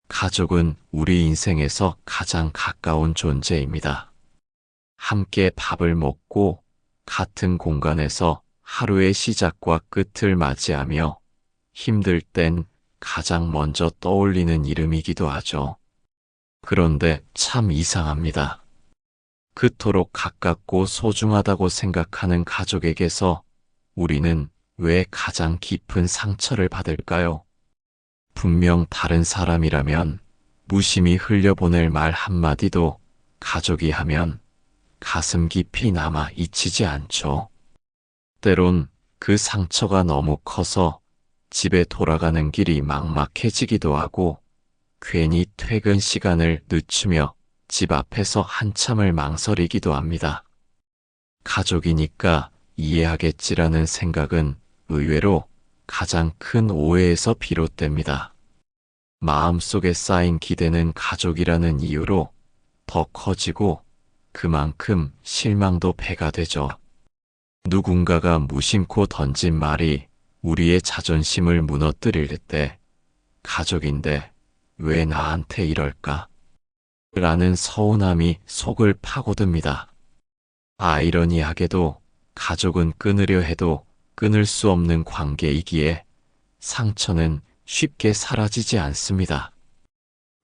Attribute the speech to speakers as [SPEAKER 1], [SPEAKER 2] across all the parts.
[SPEAKER 1] 가족은 우리 인생에서 가장 가까운 존재입니다. 함께 밥을 먹고 같은 공간에서 하루의 시작과 끝을 맞이하며 힘들 땐 가장 먼저 떠올리는 이름이기도 하죠. 그런데 참 이상합니다. 그토록 가깝고 소중하다고 생각하는 가족에게서 우리는 왜 가장 깊은 상처를 받을까요? 분명 다른 사람이라면 무심히 흘려보낼 말 한마디도 가족이 하면 가슴 깊이 남아 잊히지 않죠. 때론 그 상처가 너무 커서 집에 돌아가는 길이 막막해지기도 하고 괜히 퇴근 시간을 늦추며 집 앞에서 한참을 망설이기도 합니다. 가족이니까 이해하겠지라는 생각은 의외로 가장 큰 오해에서 비롯됩니다. 마음속에 쌓인 기대는 가족이라는 이유로 더 커지고 그만큼 실망도 배가 되죠. 누군가가 무심코 던진 말이 우리의 자존심을 무너뜨릴 때 가족인데 왜 나한테 이럴까? 라는 서운함이 속을 파고듭니다. 아이러니하게도 가족은 끊으려 해도 끊을 수 없는 관계이기에 상처는 쉽게 사라지지 않습니다.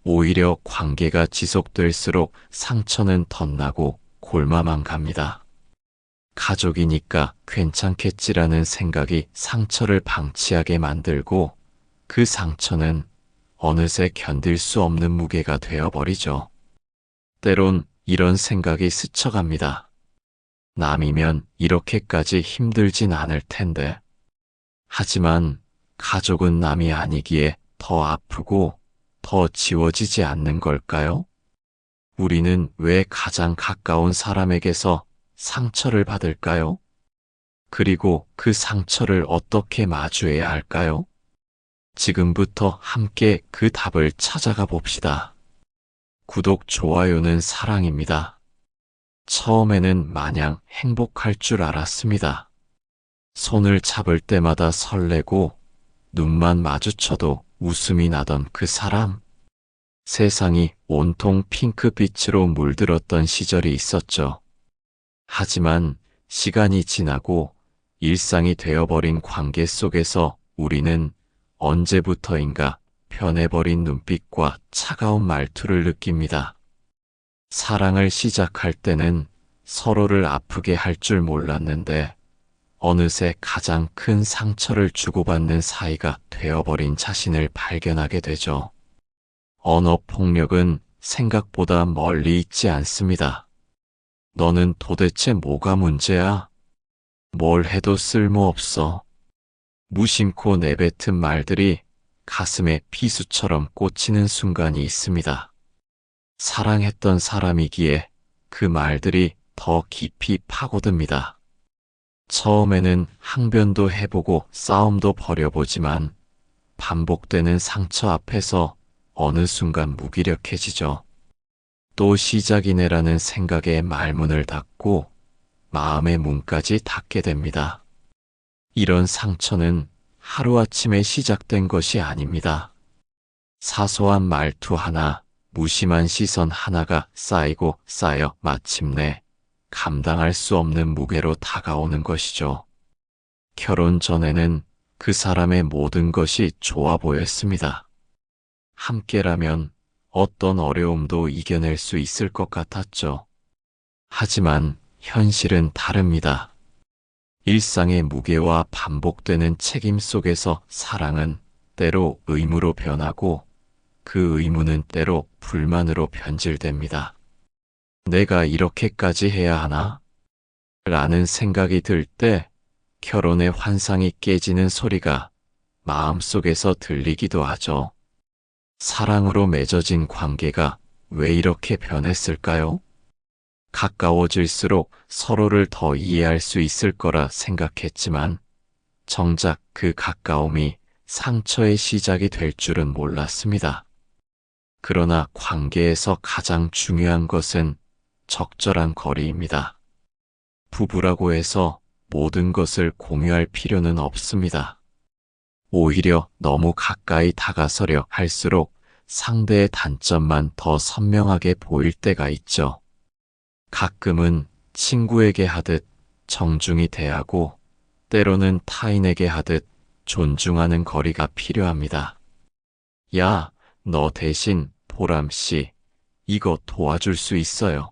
[SPEAKER 1] 오히려 관계가 지속될수록 상처는 덧나고 골마만 갑니다. 가족이니까 괜찮겠지라는 생각이 상처를 방치하게 만들고 그 상처는 어느새 견딜 수 없는 무게가 되어버리죠. 때론 이런 생각이 스쳐갑니다. 남이면 이렇게까지 힘들진 않을 텐데. 하지만 가족은 남이 아니기에 더 아프고 더 지워지지 않는 걸까요? 우리는 왜 가장 가까운 사람에게서 상처를 받을까요? 그리고 그 상처를 어떻게 마주해야 할까요? 지금부터 함께 그 답을 찾아가 봅시다. 구독, 좋아요는 사랑입니다. 처음에는 마냥 행복할 줄 알았습니다. 손을 잡을 때마다 설레고 눈만 마주쳐도 웃음이 나던 그 사람. 세상이 온통 핑크빛으로 물들었던 시절이 있었죠. 하지만 시간이 지나고 일상이 되어버린 관계 속에서 우리는 언제부터인가 변해버린 눈빛과 차가운 말투를 느낍니다. 사랑을 시작할 때는 서로를 아프게 할 줄 몰랐는데 어느새 가장 큰 상처를 주고받는 사이가 되어버린 자신을 발견하게 되죠. 언어 폭력은 생각보다 멀리 있지 않습니다. 너는 도대체 뭐가 문제야? 뭘 해도 쓸모없어. 무심코 내뱉은 말들이 가슴에 비수처럼 꽂히는 순간이 있습니다. 사랑했던 사람이기에 그 말들이 더 깊이 파고듭니다. 처음에는 항변도 해보고 싸움도 벌여보지만 반복되는 상처 앞에서 어느 순간 무기력해지죠. 또 시작이네라는 생각에 말문을 닫고 마음의 문까지 닫게 됩니다. 이런 상처는 하루아침에 시작된 것이 아닙니다. 사소한 말투 하나, 무심한 시선 하나가 쌓이고 쌓여 마침내 감당할 수 없는 무게로 다가오는 것이죠. 결혼 전에는 그 사람의 모든 것이 좋아 보였습니다. 함께라면 어떤 어려움도 이겨낼 수 있을 것 같았죠. 하지만 현실은 다릅니다. 일상의 무게와 반복되는 책임 속에서 사랑은 때로 의무로 변하고 그 의무는 때로 불만으로 변질됩니다. 내가 이렇게까지 해야 하나? 라는 생각이 들 때 결혼의 환상이 깨지는 소리가 마음속에서 들리기도 하죠. 사랑으로 맺어진 관계가 왜 이렇게 변했을까요? 가까워질수록 서로를 더 이해할 수 있을 거라 생각했지만 정작 그 가까움이 상처의 시작이 될 줄은 몰랐습니다. 그러나 관계에서 가장 중요한 것은 적절한 거리입니다. 부부라고 해서 모든 것을 공유할 필요는 없습니다. 오히려 너무 가까이 다가서려 할수록 상대의 단점만 더 선명하게 보일 때가 있죠. 가끔은 친구에게 하듯 정중히 대하고 때로는 타인에게 하듯 존중하는 거리가 필요합니다. 야, 너 대신 보람씨, 이거 도와줄 수 있어요.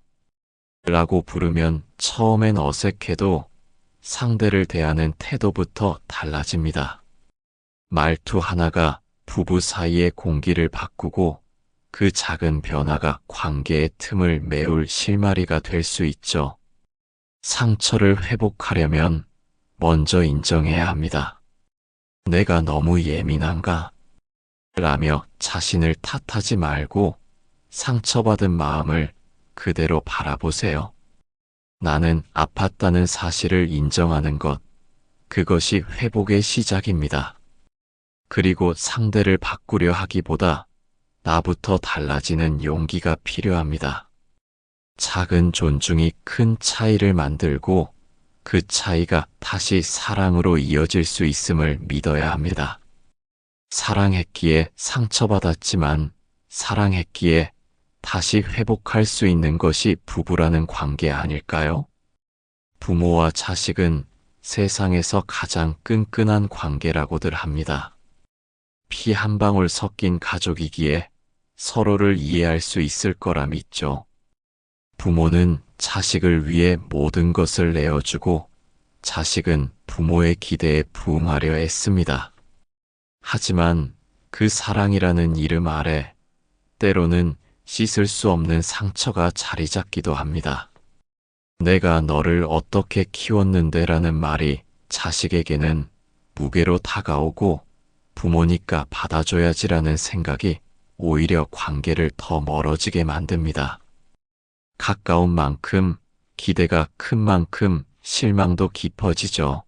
[SPEAKER 1] 라고 부르면 처음엔 어색해도 상대를 대하는 태도부터 달라집니다. 말투 하나가 부부 사이의 공기를 바꾸고 그 작은 변화가 관계의 틈을 메울 실마리가 될 수 있죠. 상처를 회복하려면 먼저 인정해야 합니다. 내가 너무 예민한가? 라며 자신을 탓하지 말고 상처받은 마음을 그대로 바라보세요. 나는 아팠다는 사실을 인정하는 것, 그것이 회복의 시작입니다. 그리고 상대를 바꾸려 하기보다 나부터 달라지는 용기가 필요합니다. 작은 존중이 큰 차이를 만들고 그 차이가 다시 사랑으로 이어질 수 있음을 믿어야 합니다. 사랑했기에 상처받았지만 사랑했기에 다시 회복할 수 있는 것이 부부라는 관계 아닐까요? 부모와 자식은 세상에서 가장 끈끈한 관계라고들 합니다. 피 한 방울 섞인 가족이기에 서로를 이해할 수 있을 거라 믿죠. 부모는 자식을 위해 모든 것을 내어주고 자식은 부모의 기대에 부응하려 애씁니다. 하지만 그 사랑이라는 이름 아래 때로는 씻을 수 없는 상처가 자리 잡기도 합니다. 내가 너를 어떻게 키웠는데라는 말이 자식에게는 무게로 다가오고 부모니까 받아줘야지라는 생각이 오히려 관계를 더 멀어지게 만듭니다. 가까운 만큼 기대가 큰 만큼 실망도 깊어지죠.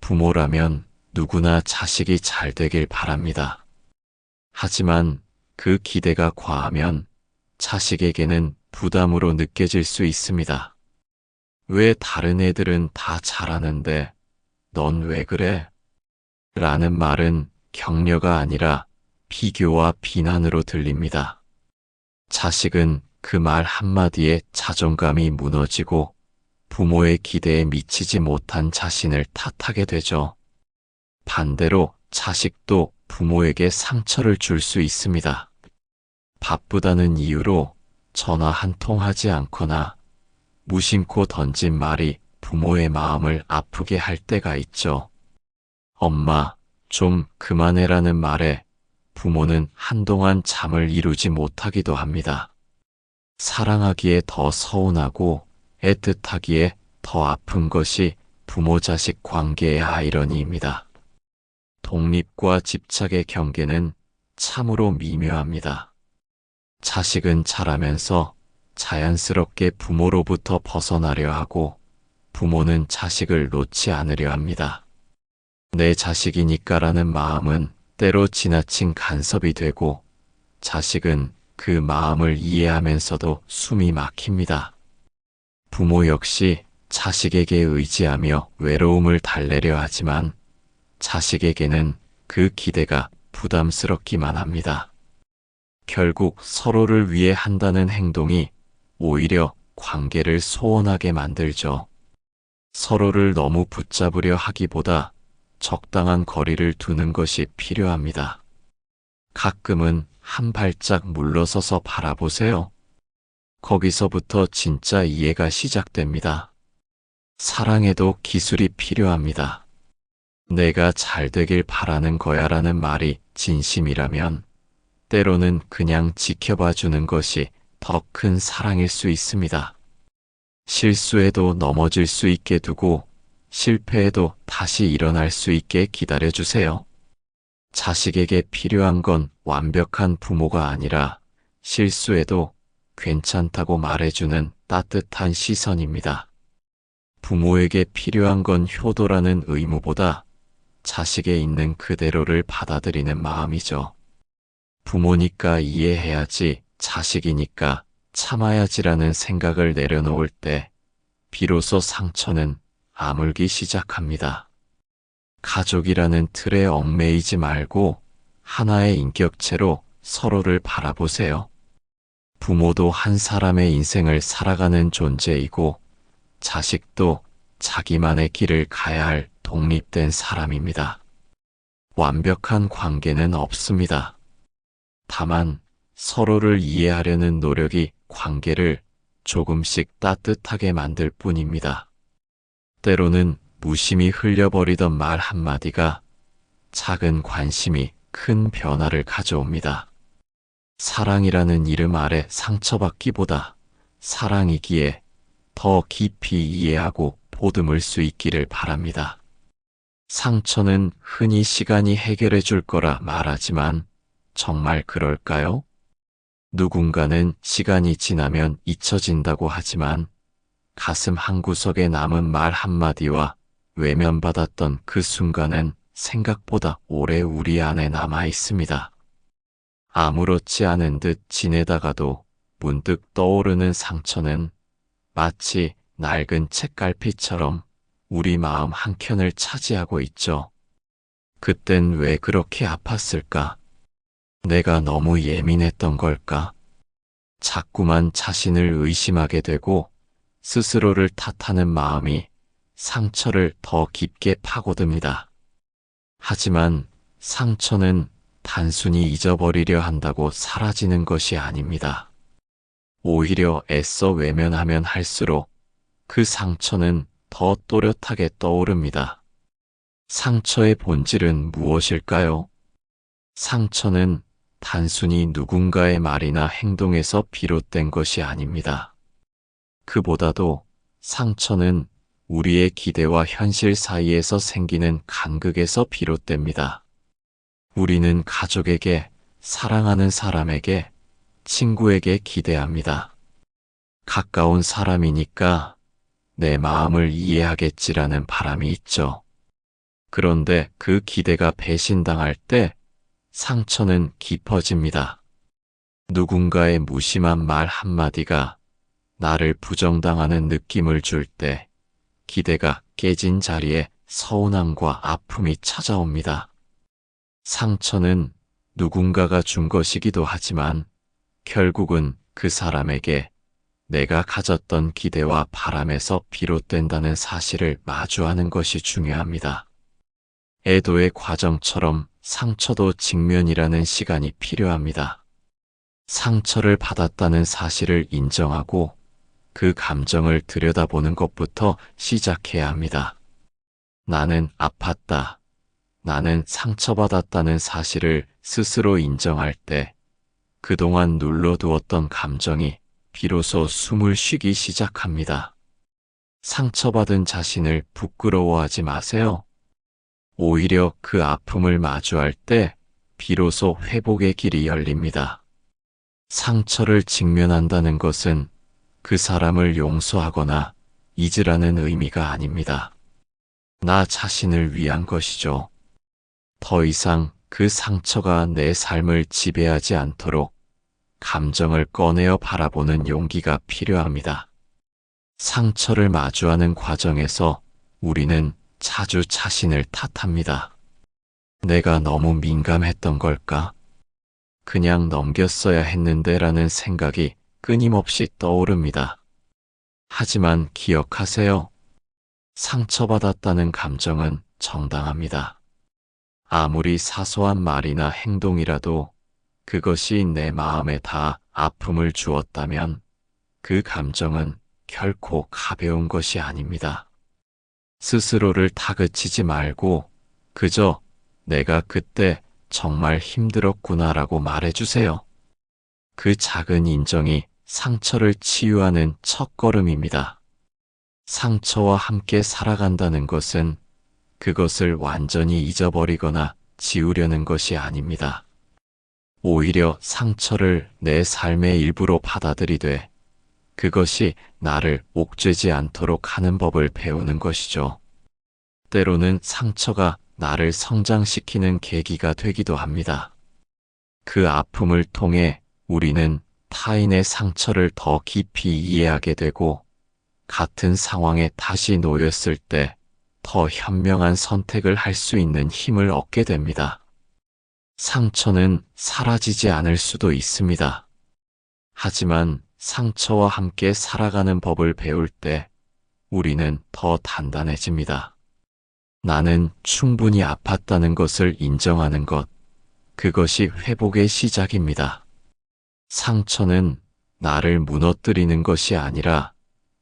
[SPEAKER 1] 부모라면 누구나 자식이 잘 되길 바랍니다. 하지만 그 기대가 과하면 자식에게는 부담으로 느껴질 수 있습니다. 왜 다른 애들은 다 잘하는데 넌 왜 그래? 라는 말은 격려가 아니라 비교와 비난으로 들립니다. 자식은 그 말 한마디에 자존감이 무너지고 부모의 기대에 미치지 못한 자신을 탓하게 되죠. 반대로 자식도 부모에게 상처를 줄 수 있습니다. 바쁘다는 이유로 전화 한 통 하지 않거나 무심코 던진 말이 부모의 마음을 아프게 할 때가 있죠. 엄마, 좀 그만해라는 말에 부모는 한동안 잠을 이루지 못하기도 합니다. 사랑하기에 더 서운하고 애틋하기에 더 아픈 것이 부모-자식 관계의 아이러니입니다. 독립과 집착의 경계는 참으로 미묘합니다. 자식은 자라면서 자연스럽게 부모로부터 벗어나려 하고 부모는 자식을 놓지 않으려 합니다. 내 자식이니까라는 마음은 때로 지나친 간섭이 되고 자식은 그 마음을 이해하면서도 숨이 막힙니다. 부모 역시 자식에게 의지하며 외로움을 달래려 하지만 자식에게는 그 기대가 부담스럽기만 합니다. 결국 서로를 위해 한다는 행동이 오히려 관계를 소원하게 만들죠. 서로를 너무 붙잡으려 하기보다 적당한 거리를 두는 것이 필요합니다. 가끔은 한 발짝 물러서서 바라보세요. 거기서부터 진짜 이해가 시작됩니다. 사랑에도 기술이 필요합니다. 내가 잘 되길 바라는 거야라는 말이 진심이라면 때로는 그냥 지켜봐 주는 것이 더 큰 사랑일 수 있습니다. 실수해도 넘어질 수 있게 두고 실패해도 다시 일어날 수 있게 기다려주세요. 자식에게 필요한 건 완벽한 부모가 아니라 실수해도 괜찮다고 말해주는 따뜻한 시선입니다. 부모에게 필요한 건 효도라는 의무보다 자식에 있는 그대로를 받아들이는 마음이죠. 부모니까 이해해야지, 자식이니까 참아야지라는 생각을 내려놓을 때 비로소 상처는 아물기 시작합니다. 가족이라는 틀에 얽매이지 말고 하나의 인격체로 서로를 바라보세요. 부모도 한 사람의 인생을 살아가는 존재이고, 자식도 자기만의 길을 가야 할 독립된 사람입니다. 완벽한 관계는 없습니다. 다만 서로를 이해하려는 노력이 관계를 조금씩 따뜻하게 만들 뿐입니다. 때로는 무심히 흘려버리던 말 한마디가 작은 관심이 큰 변화를 가져옵니다. 사랑이라는 이름 아래 상처받기보다 사랑이기에 더 깊이 이해하고 보듬을 수 있기를 바랍니다. 상처는 흔히 시간이 해결해 줄 거라 말하지만 정말 그럴까요? 누군가는 시간이 지나면 잊혀진다고 하지만 가슴 한구석에 남은 말 한마디와 외면받았던 그 순간은 생각보다 오래 우리 안에 남아 있습니다. 아무렇지 않은 듯 지내다가도 문득 떠오르는 상처는 마치 낡은 책갈피처럼 우리 마음 한켠을 차지하고 있죠. 그땐 왜 그렇게 아팠을까? 내가 너무 예민했던 걸까? 자꾸만 자신을 의심하게 되고 스스로를 탓하는 마음이 상처를 더 깊게 파고듭니다. 하지만 상처는 단순히 잊어버리려 한다고 사라지는 것이 아닙니다. 오히려 애써 외면하면 할수록 그 상처는 더 또렷하게 떠오릅니다. 상처의 본질은 무엇일까요? 상처는 단순히 누군가의 말이나 행동에서 비롯된 것이 아닙니다. 그보다도 상처는 우리의 기대와 현실 사이에서 생기는 간극에서 비롯됩니다. 우리는 가족에게, 사랑하는 사람에게, 친구에게 기대합니다. 가까운 사람이니까 내 마음을 이해하겠지라는 바람이 있죠. 그런데 그 기대가 배신당할 때 상처는 깊어집니다. 누군가의 무심한 말 한마디가 나를 부정당하는 느낌을 줄 때 기대가 깨진 자리에 서운함과 아픔이 찾아옵니다. 상처는 누군가가 준 것이기도 하지만 결국은 그 사람에게 내가 가졌던 기대와 바람에서 비롯된다는 사실을 마주하는 것이 중요합니다. 애도의 과정처럼 상처도 직면이라는 시간이 필요합니다. 상처를 받았다는 사실을 인정하고 그 감정을 들여다보는 것부터 시작해야 합니다. 나는 아팠다. 나는 상처받았다는 사실을 스스로 인정할 때 그동안 눌러두었던 감정이 비로소 숨을 쉬기 시작합니다. 상처받은 자신을 부끄러워하지 마세요. 오히려 그 아픔을 마주할 때 비로소 회복의 길이 열립니다. 상처를 직면한다는 것은 그 사람을 용서하거나 잊으라는 의미가 아닙니다. 나 자신을 위한 것이죠. 더 이상 그 상처가 내 삶을 지배하지 않도록 감정을 꺼내어 바라보는 용기가 필요합니다. 상처를 마주하는 과정에서 우리는 자주 자신을 탓합니다. 내가 너무 민감했던 걸까? 그냥 넘겼어야 했는데 라는 생각이 끊임없이 떠오릅니다. 하지만 기억하세요. 상처받았다는 감정은 정당합니다. 아무리 사소한 말이나 행동이라도 그것이 내 마음에 다 아픔을 주었다면 그 감정은 결코 가벼운 것이 아닙니다. 스스로를 다그치지 말고 그저 내가 그때 정말 힘들었구나라고 말해주세요. 그 작은 인정이 상처를 치유하는 첫걸음입니다. 상처와 함께 살아간다는 것은 그것을 완전히 잊어버리거나 지우려는 것이 아닙니다. 오히려 상처를 내 삶의 일부로 받아들이되 그것이 나를 옥죄지 않도록 하는 법을 배우는 것이죠. 때로는 상처가 나를 성장시키는 계기가 되기도 합니다. 그 아픔을 통해 우리는 타인의 상처를 더 깊이 이해하게 되고 같은 상황에 다시 놓였을 때 더 현명한 선택을 할 수 있는 힘을 얻게 됩니다. 상처는 사라지지 않을 수도 있습니다. 하지만 상처와 함께 살아가는 법을 배울 때 우리는 더 단단해집니다. 나는 충분히 아팠다는 것을 인정하는 것, 그것이 회복의 시작입니다. 상처는 나를 무너뜨리는 것이 아니라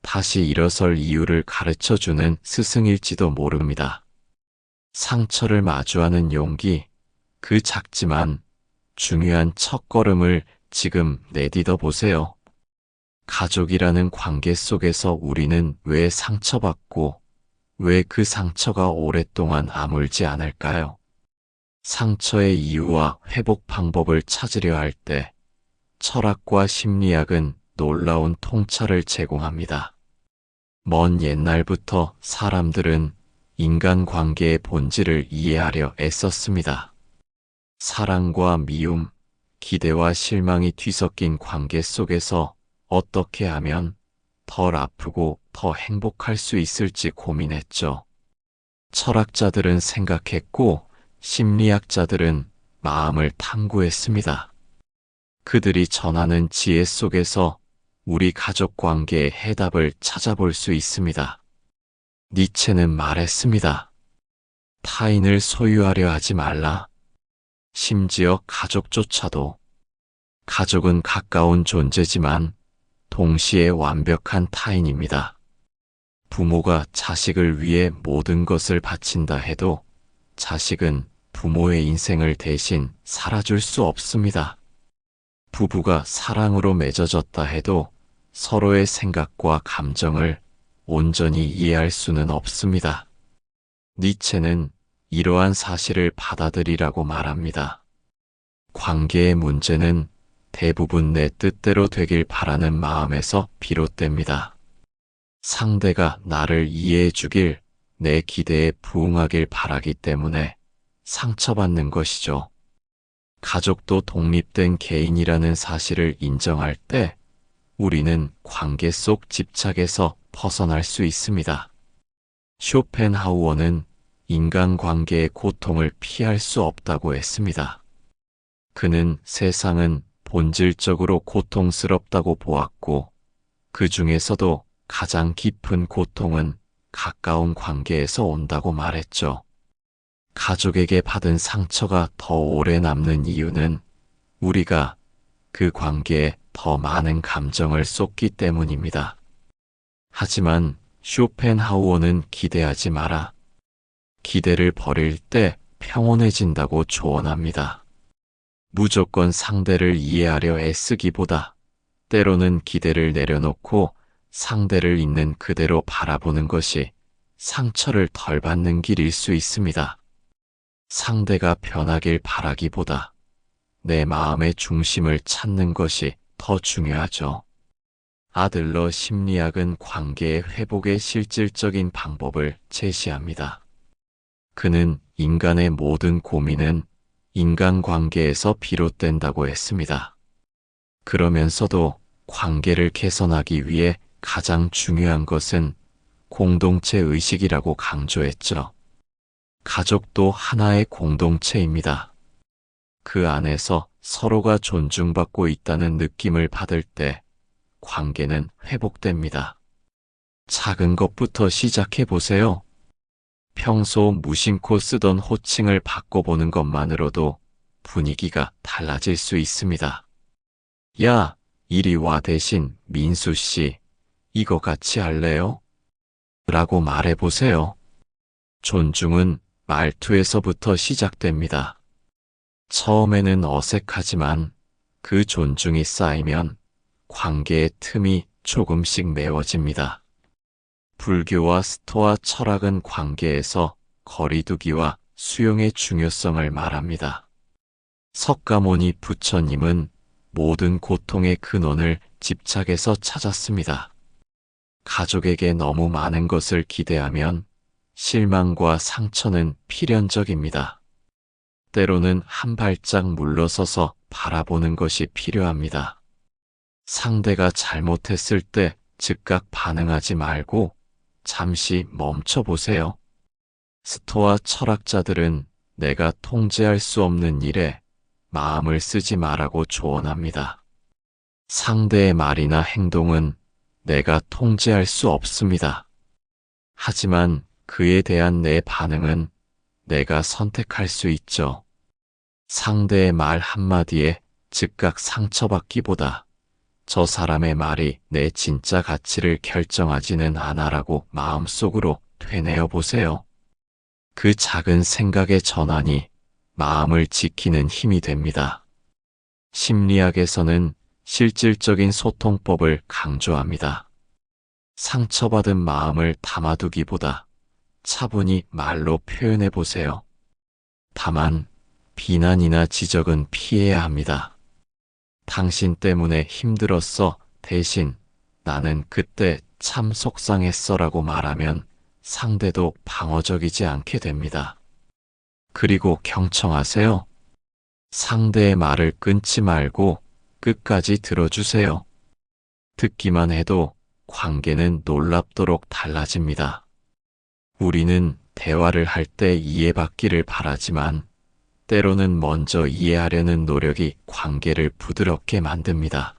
[SPEAKER 1] 다시 일어설 이유를 가르쳐주는 스승일지도 모릅니다. 상처를 마주하는 용기, 그 작지만 중요한 첫걸음을 지금 내딛어 보세요. 가족이라는 관계 속에서 우리는 왜 상처받고 왜 그 상처가 오랫동안 아물지 않을까요? 상처의 이유와 회복 방법을 찾으려 할 때 철학과 심리학은 놀라운 통찰을 제공합니다. 먼 옛날부터 사람들은 인간관계의 본질을 이해하려 애썼습니다. 사랑과 미움, 기대와 실망이 뒤섞인 관계 속에서 어떻게 하면 덜 아프고 더 행복할 수 있을지 고민했죠. 철학자들은 생각했고 심리학자들은 마음을 탐구했습니다. 그들이 전하는 지혜 속에서 우리 가족 관계의 해답을 찾아볼 수 있습니다. 니체는 말했습니다. 타인을 소유하려 하지 말라. 심지어 가족조차도. 가족은 가까운 존재지만 동시에 완벽한 타인입니다. 부모가 자식을 위해 모든 것을 바친다 해도 자식은 부모의 인생을 대신 살아줄 수 없습니다. 부부가 사랑으로 맺어졌다 해도 서로의 생각과 감정을 온전히 이해할 수는 없습니다. 니체는 이러한 사실을 받아들이라고 말합니다. 관계의 문제는 대부분 내 뜻대로 되길 바라는 마음에서 비롯됩니다. 상대가 나를 이해해 주길, 내 기대에 부응하길 바라기 때문에 상처받는 것이죠. 가족도 독립된 개인이라는 사실을 인정할 때 우리는 관계 속 집착에서 벗어날 수 있습니다. 쇼펜하우어는 인간관계의 고통을 피할 수 없다고 했습니다. 그는 세상은 본질적으로 고통스럽다고 보았고, 그 중에서도 가장 깊은 고통은 가까운 관계에서 온다고 말했죠. 가족에게 받은 상처가 더 오래 남는 이유는 우리가 그 관계에 더 많은 감정을 쏟기 때문입니다. 하지만 쇼펜하우어는 기대하지 마라. 기대를 버릴 때 평온해진다고 조언합니다. 무조건 상대를 이해하려 애쓰기보다 때로는 기대를 내려놓고 상대를 있는 그대로 바라보는 것이 상처를 덜 받는 길일 수 있습니다. 상대가 변하길 바라기보다 내 마음의 중심을 찾는 것이 더 중요하죠. 아들러 심리학은 관계의 회복의 실질적인 방법을 제시합니다. 그는 인간의 모든 고민은 인간관계에서 비롯된다고 했습니다. 그러면서도 관계를 개선하기 위해 가장 중요한 것은 공동체 의식이라고 강조했죠. 가족도 하나의 공동체입니다. 그 안에서 서로가 존중받고 있다는 느낌을 받을 때 관계는 회복됩니다. 작은 것부터 시작해 보세요. 평소 무심코 쓰던 호칭을 바꿔보는 것만으로도 분위기가 달라질 수 있습니다. 야, 이리 와 대신 민수 씨, 이거 같이 할래요? 라고 말해보세요. 존중은 말투에서부터 시작됩니다. 처음에는 어색하지만 그 존중이 쌓이면 관계의 틈이 조금씩 메워집니다. 불교와 스토아 철학은 관계에서 거리두기와 수용의 중요성을 말합니다. 석가모니 부처님은 모든 고통의 근원을 집착에서 찾았습니다. 가족에게 너무 많은 것을 기대하면 실망과 상처는 필연적입니다. 때로는 한 발짝 물러서서 바라보는 것이 필요합니다. 상대가 잘못했을 때 즉각 반응하지 말고 잠시 멈춰보세요. 스토아 철학자들은 내가 통제할 수 없는 일에 마음을 쓰지 말라고 조언합니다. 상대의 말이나 행동은 내가 통제할 수 없습니다. 하지만 그에 대한 내 반응은 내가 선택할 수 있죠. 상대의 말 한마디에 즉각 상처받기보다 저 사람의 말이 내 진짜 가치를 결정하지는 않아라고 마음속으로 되뇌어 보세요. 그 작은 생각의 전환이 마음을 지키는 힘이 됩니다. 심리학에서는 실질적인 소통법을 강조합니다. 상처받은 마음을 담아두기보다 차분히 말로 표현해 보세요. 다만 비난이나 지적은 피해야 합니다. 당신 때문에 힘들었어. 대신 나는 그때 참 속상했어라고 말하면 상대도 방어적이지 않게 됩니다. 그리고 경청하세요. 상대의 말을 끊지 말고 끝까지 들어주세요. 듣기만 해도 관계는 놀랍도록 달라집니다. 우리는 대화를 할 때 이해받기를 바라지만 때로는 먼저 이해하려는 노력이 관계를 부드럽게 만듭니다.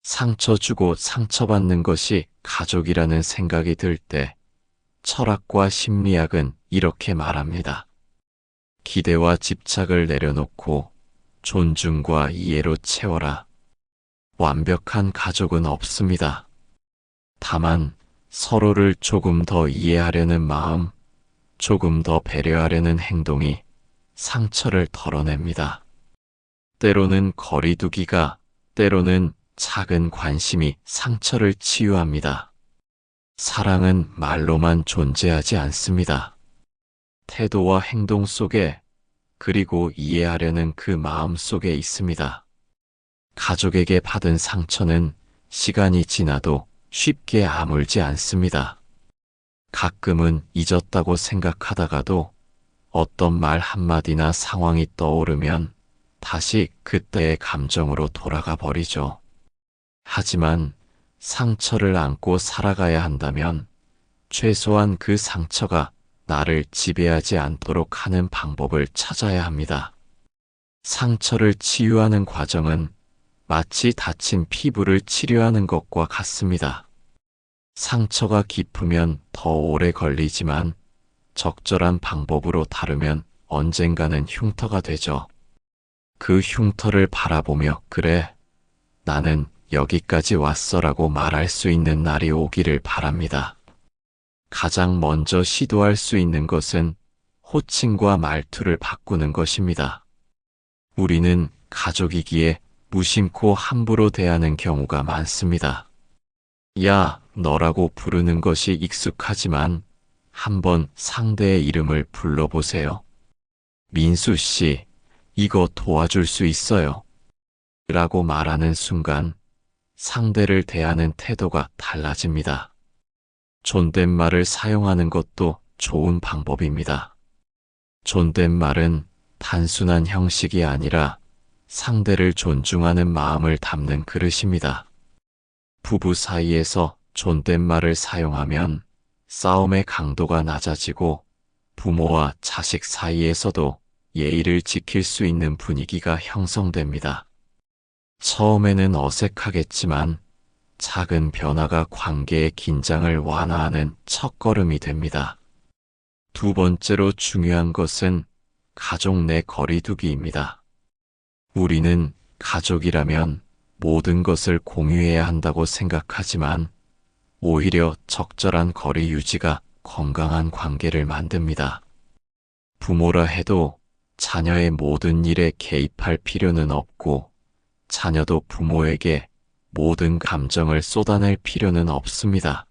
[SPEAKER 1] 상처 주고 상처받는 것이 가족이라는 생각이 들 때 철학과 심리학은 이렇게 말합니다. 기대와 집착을 내려놓고 존중과 이해로 채워라. 완벽한 가족은 없습니다. 다만 서로를 조금 더 이해하려는 마음, 조금 더 배려하려는 행동이 상처를 덜어냅니다. 때로는 거리두기가, 때로는 작은 관심이 상처를 치유합니다. 사랑은 말로만 존재하지 않습니다. 태도와 행동 속에, 그리고 이해하려는 그 마음 속에 있습니다. 가족에게 받은 상처는 시간이 지나도 쉽게 아물지 않습니다. 가끔은 잊었다고 생각하다가도 어떤 말 한마디나 상황이 떠오르면 다시 그때의 감정으로 돌아가 버리죠. 하지만 상처를 안고 살아가야 한다면 최소한 그 상처가 나를 지배하지 않도록 하는 방법을 찾아야 합니다. 상처를 치유하는 과정은 마치 다친 피부를 치료하는 것과 같습니다. 상처가 깊으면 더 오래 걸리지만 적절한 방법으로 다루면 언젠가는 흉터가 되죠. 그 흉터를 바라보며 그래, 나는 여기까지 왔어라고 말할 수 있는 날이 오기를 바랍니다. 가장 먼저 시도할 수 있는 것은 호칭과 말투를 바꾸는 것입니다. 우리는 가족이기에 무심코 함부로 대하는 경우가 많습니다. 야, 너라고 부르는 것이 익숙하지만 한번 상대의 이름을 불러보세요. 민수 씨, 이거 도와줄 수 있어요. 라고 말하는 순간 상대를 대하는 태도가 달라집니다. 존댓말을 사용하는 것도 좋은 방법입니다. 존댓말은 단순한 형식이 아니라 상대를 존중하는 마음을 담는 그릇입니다. 부부 사이에서 존댓말을 사용하면 싸움의 강도가 낮아지고 부모와 자식 사이에서도 예의를 지킬 수 있는 분위기가 형성됩니다. 처음에는 어색하겠지만 작은 변화가 관계의 긴장을 완화하는 첫걸음이 됩니다. 두 번째로 중요한 것은 가족 내 거리두기입니다. 우리는 가족이라면 모든 것을 공유해야 한다고 생각하지만 오히려 적절한 거리 유지가 건강한 관계를 만듭니다. 부모라 해도 자녀의 모든 일에 개입할 필요는 없고 자녀도 부모에게 모든 감정을 쏟아낼 필요는 없습니다.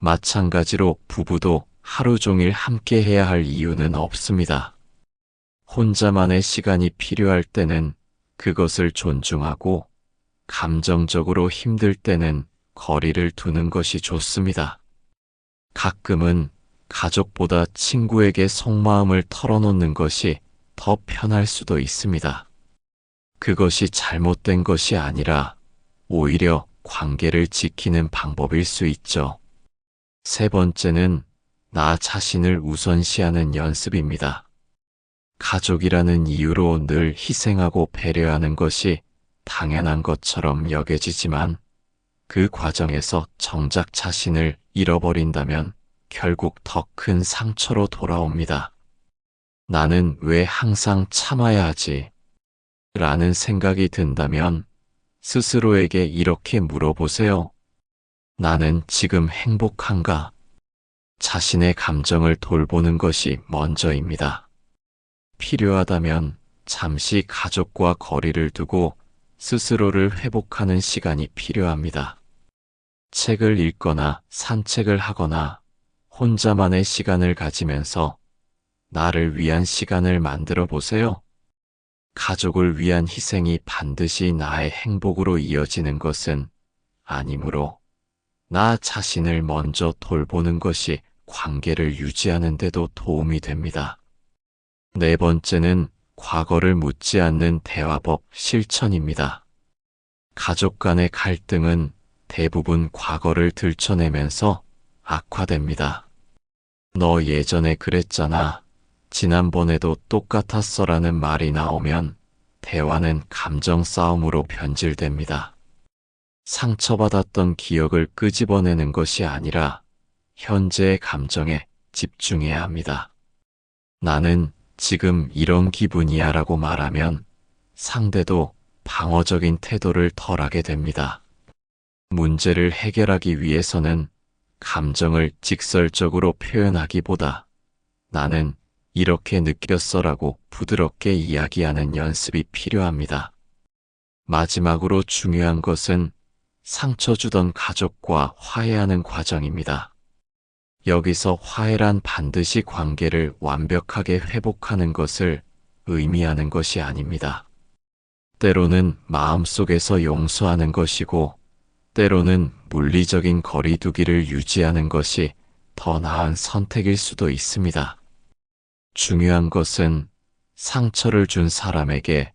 [SPEAKER 1] 마찬가지로 부부도 하루 종일 함께 해야 할 이유는 없습니다. 혼자만의 시간이 필요할 때는 그것을 존중하고 감정적으로 힘들 때는 거리를 두는 것이 좋습니다. 가끔은 가족보다 친구에게 속마음을 털어놓는 것이 더 편할 수도 있습니다. 그것이 잘못된 것이 아니라 오히려 관계를 지키는 방법일 수 있죠. 세 번째는 나 자신을 우선시하는 연습입니다. 가족이라는 이유로 늘 희생하고 배려하는 것이 당연한 것처럼 여겨지지만 그 과정에서 정작 자신을 잃어버린다면 결국 더 큰 상처로 돌아옵니다. 나는 왜 항상 참아야 하지? 라는 생각이 든다면 스스로에게 이렇게 물어보세요. 나는 지금 행복한가? 자신의 감정을 돌보는 것이 먼저입니다. 필요하다면 잠시 가족과 거리를 두고 스스로를 회복하는 시간이 필요합니다. 책을 읽거나 산책을 하거나 혼자만의 시간을 가지면서 나를 위한 시간을 만들어 보세요. 가족을 위한 희생이 반드시 나의 행복으로 이어지는 것은 아니므로 나 자신을 먼저 돌보는 것이 관계를 유지하는 데도 도움이 됩니다. 네 번째는 과거를 묻지 않는 대화법 실천입니다. 가족 간의 갈등은 대부분 과거를 들춰내면서 악화됩니다. 너 예전에 그랬잖아. 지난번에도 똑같았어라는 말이 나오면 대화는 감정 싸움으로 변질됩니다. 상처받았던 기억을 끄집어내는 것이 아니라 현재의 감정에 집중해야 합니다. 나는 지금 이런 기분이야 라고 말하면 상대도 방어적인 태도를 덜하게 됩니다. 문제를 해결하기 위해서는 감정을 직설적으로 표현하기보다 나는 이렇게 느꼈어라고 부드럽게 이야기하는 연습이 필요합니다. 마지막으로 중요한 것은 상처 주던 가족과 화해하는 과정입니다. 여기서 화해란 반드시 관계를 완벽하게 회복하는 것을 의미하는 것이 아닙니다. 때로는 마음속에서 용서하는 것이고, 때로는 물리적인 거리두기를 유지하는 것이 더 나은 선택일 수도 있습니다. 중요한 것은 상처를 준 사람에게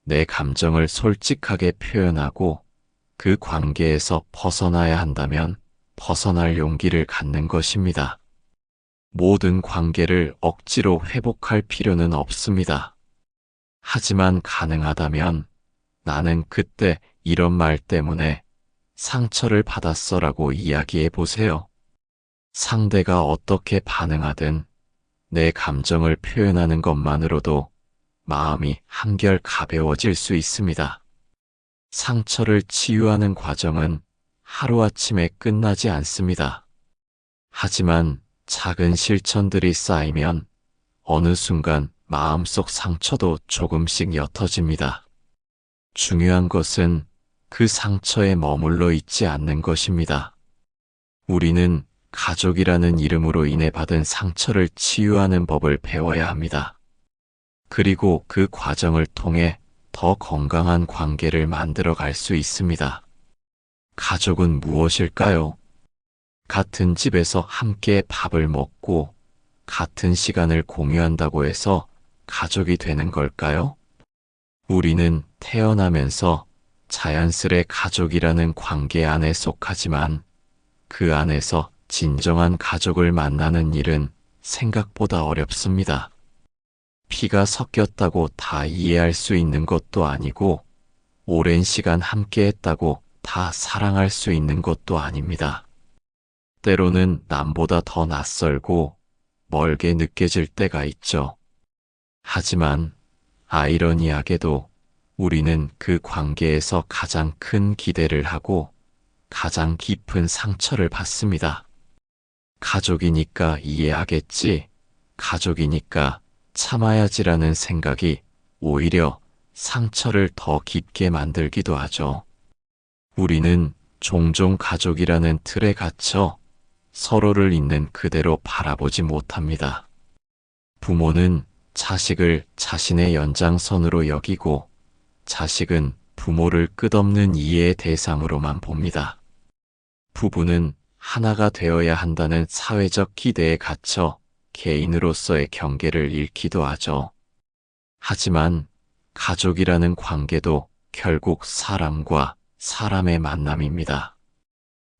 [SPEAKER 1] 내 감정을 솔직하게 표현하고 그 관계에서 벗어나야 한다면 벗어날 용기를 갖는 것입니다. 모든 관계를 억지로 회복할 필요는 없습니다. 하지만 가능하다면 나는 그때 이런 말 때문에 상처를 받았어라고 이야기해 보세요. 상대가 어떻게 반응하든 내 감정을 표현하는 것만으로도 마음이 한결 가벼워질 수 있습니다. 상처를 치유하는 과정은 하루아침에 끝나지 않습니다. 하지만 작은 실천들이 쌓이면 어느 순간 마음속 상처도 조금씩 옅어집니다. 중요한 것은 그 상처에 머물러 있지 않는 것입니다. 우리는 가족이라는 이름으로 인해 받은 상처를 치유하는 법을 배워야 합니다. 그리고 그 과정을 통해 더 건강한 관계를 만들어 갈 수 있습니다. 가족은 무엇일까요? 같은 집에서 함께 밥을 먹고 같은 시간을 공유한다고 해서 가족이 되는 걸까요? 우리는 태어나면서 자연스레 가족이라는 관계 안에 속하지만 그 안에서 진정한 가족을 만나는 일은 생각보다 어렵습니다. 피가 섞였다고 다 이해할 수 있는 것도 아니고 오랜 시간 함께 했다고 다 사랑할 수 있는 것도 아닙니다. 때로는 남보다 더 낯설고 멀게 느껴질 때가 있죠. 하지만 아이러니하게도 우리는 그 관계에서 가장 큰 기대를 하고 가장 깊은 상처를 받습니다. 가족이니까 이해하겠지, 가족이니까 참아야지라는 생각이 오히려 상처를 더 깊게 만들기도 하죠. 우리는 종종 가족이라는 틀에 갇혀 서로를 있는 그대로 바라보지 못합니다. 부모는 자식을 자신의 연장선으로 여기고 자식은 부모를 끝없는 이해의 대상으로만 봅니다. 부부는 하나가 되어야 한다는 사회적 기대에 갇혀 개인으로서의 경계를 잃기도 하죠. 하지만 가족이라는 관계도 결국 사람과 사람의 만남입니다.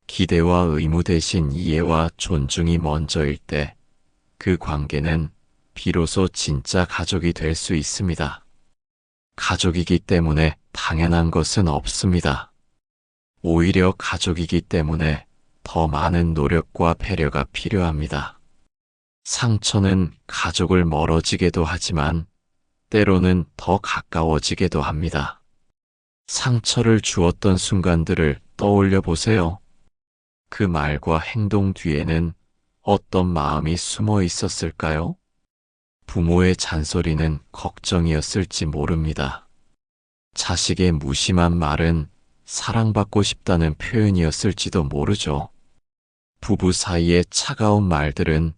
[SPEAKER 1] 기대와 의무 대신 이해와 존중이 먼저일 때 그 관계는 비로소 진짜 가족이 될 수 있습니다. 가족이기 때문에 당연한 것은 없습니다. 오히려 가족이기 때문에 더 많은 노력과 배려가 필요합니다. 상처는 가족을 멀어지게도 하지만 때로는 더 가까워지게도 합니다. 상처를 주었던 순간들을 떠올려 보세요. 그 말과 행동 뒤에는 어떤 마음이 숨어 있었을까요? 부모의 잔소리는 걱정이었을지 모릅니다. 자식의 무심한 말은 사랑받고 싶다는 표현이었을지도 모르죠. 부부 사이의 차가운 말들은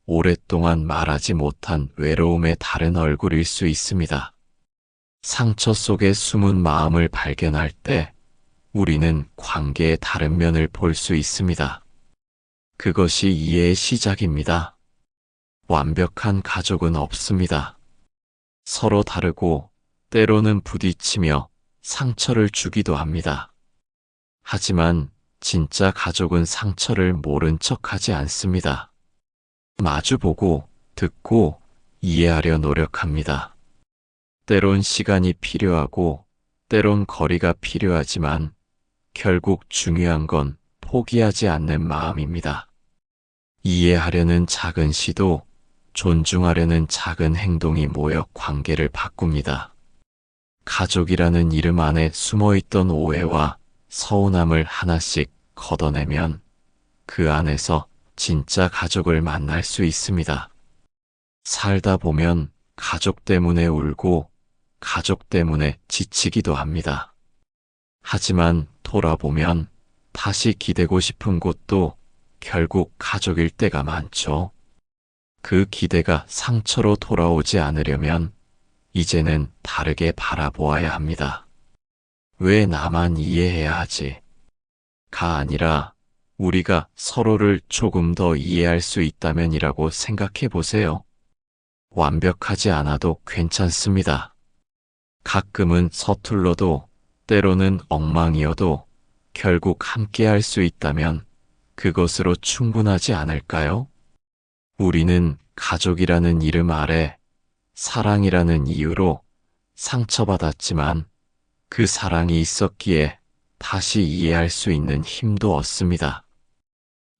[SPEAKER 1] 오랫동안 말하지 못한 외로움의 다른 얼굴일 수 있습니다. 상처 속에 숨은 마음을 발견할 때 우리는 관계의 다른 면을 볼 수 있습니다. 그것이 이해의 시작입니다. 완벽한 가족은 없습니다. 서로 다르고 때로는 부딪히며 상처를 주기도 합니다. 하지만 진짜 가족은 상처를 모른 척하지 않습니다. 마주보고 듣고 이해하려 노력합니다. 때론 시간이 필요하고 때론 거리가 필요하지만 결국 중요한 건 포기하지 않는 마음입니다. 이해하려는 작은 시도, 존중하려는 작은 행동이 모여 관계를 바꿉니다. 가족이라는 이름 안에 숨어있던 오해와 서운함을 하나씩 걷어내면 그 안에서 진짜 가족을 만날 수 있습니다. 살다 보면 가족 때문에 울고 가족 때문에 지치기도 합니다. 하지만 돌아보면 다시 기대고 싶은 곳도 결국 가족일 때가 많죠. 그 기대가 상처로 돌아오지 않으려면 이제는 다르게 바라보아야 합니다. 왜 나만 이해해야 하지? 가 아니라 우리가 서로를 조금 더 이해할 수 있다면이라고 생각해 보세요. 완벽하지 않아도 괜찮습니다. 가끔은 서툴러도 때로는 엉망이어도 결국 함께 할 수 있다면 그것으로 충분하지 않을까요? 우리는 가족이라는 이름 아래 사랑이라는 이유로 상처받았지만 그 사랑이 있었기에 다시 이해할 수 있는 힘도 얻습니다.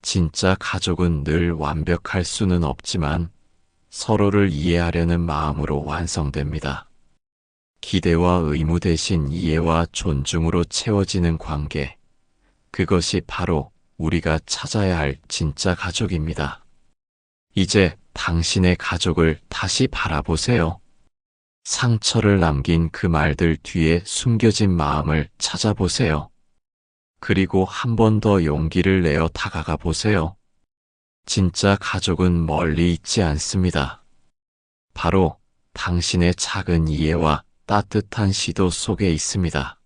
[SPEAKER 1] 진짜 가족은 늘 완벽할 수는 없지만 서로를 이해하려는 마음으로 완성됩니다. 기대와 의무 대신 이해와 존중으로 채워지는 관계. 그것이 바로 우리가 찾아야 할 진짜 가족입니다. 이제 당신의 가족을 다시 바라보세요. 상처를 남긴 그 말들 뒤에 숨겨진 마음을 찾아보세요. 그리고 한 번 더 용기를 내어 다가가 보세요. 진짜 가족은 멀리 있지 않습니다. 바로 당신의 작은 이해와 따뜻한 시도 속에 있습니다.